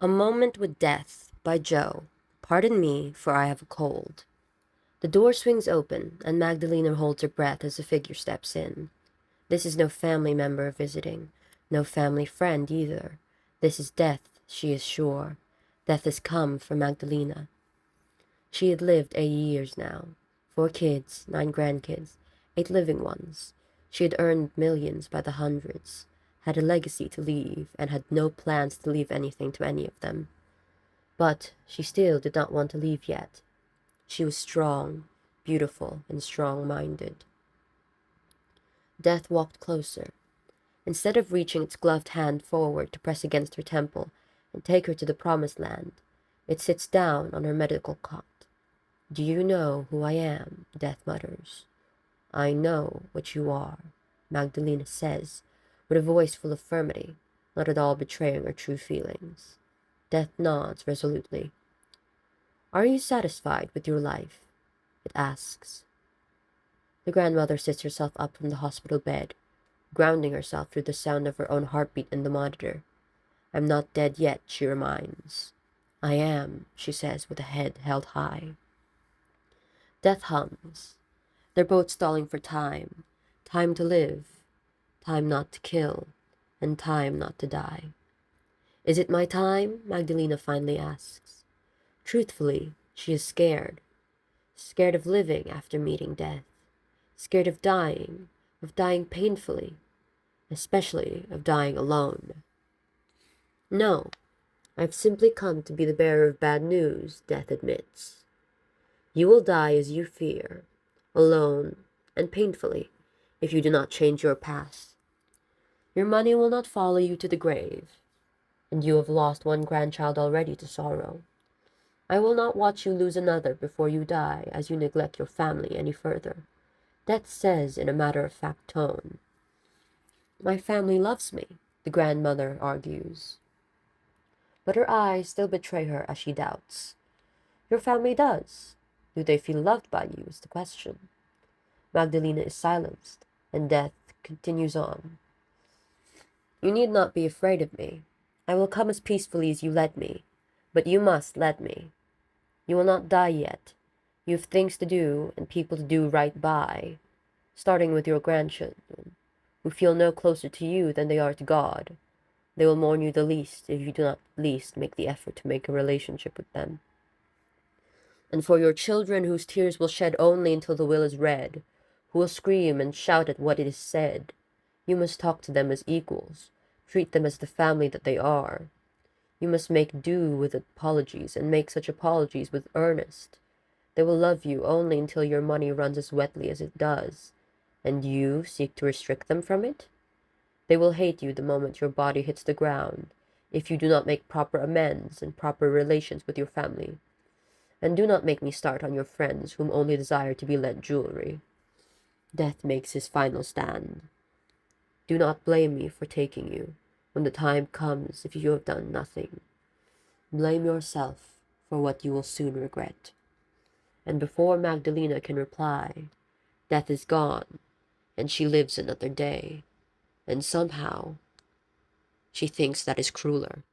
A Moment with Death by Joe. Pardon me, for I have a cold. The door swings open, and Magdalena holds her breath as a figure steps in. This is no family member visiting, no family friend either. This is death, she is sure. Death has come for Magdalena. She had lived 80 years now. 4 kids, 9 grandkids, 8 living ones. She had earned millions by the hundreds, had a legacy to leave, and had no plans to leave anything to any of them. But she still did not want to leave yet. She was strong, beautiful, and strong-minded. Death walked closer. Instead of reaching its gloved hand forward to press against her temple and take her to the promised land, it sits down on her medical cot. "Do you know who I am?" Death mutters. "I know what you are," Magdalena says, with a voice full of firmity, not at all betraying her true feelings. Death nods resolutely. "Are you satisfied with your life?" it asks. The grandmother sits herself up from the hospital bed, grounding herself through the sound of her own heartbeat in the monitor. "I'm not dead yet," she reminds. "I am," she says with a head held high. Death hums. They're both stalling for time. Time to live. Time not to kill. And time not to die. "Is it my time?" Magdalena finally asks. Truthfully, she is scared. Scared of living after meeting death. Scared of dying painfully, especially of dying alone. "No, I've simply come to be the bearer of bad news," Death admits. "You will die as you fear, alone and painfully, if you do not change your path. Your money will not follow you to the grave, and you have lost one grandchild already to sorrow. I will not watch you lose another before you die as you neglect your family any further," Death says in a matter-of-fact tone. "My family loves me," the grandmother argues. But her eyes still betray her as she doubts. "Your family does. Do they feel loved by you?" is the question. Magdalena is silenced, and Death continues on. "You need not be afraid of me. I will come as peacefully as you let me, but you must let me. You will not die yet. You have things to do and people to do right by, starting with your grandchildren, who feel no closer to you than they are to God. They will mourn you the least if you do not at least make the effort to make a relationship with them. And for your children whose tears will shed only until the will is read, who will scream and shout at what it is said, you must talk to them as equals, treat them as the family that they are. You must make do with apologies, and make such apologies with earnest. They will love you only until your money runs as wetly as it does, and you seek to restrict them from it. They will hate you the moment your body hits the ground, if you do not make proper amends and proper relations with your family. And do not make me start on your friends whom only desire to be lent jewelry." Death makes his final stand. "Do not blame me for taking you, when the time comes if you have done nothing. Blame yourself for what you will soon regret." And before Magdalena can reply, Death is gone, and she lives another day. And somehow, she thinks that is crueler.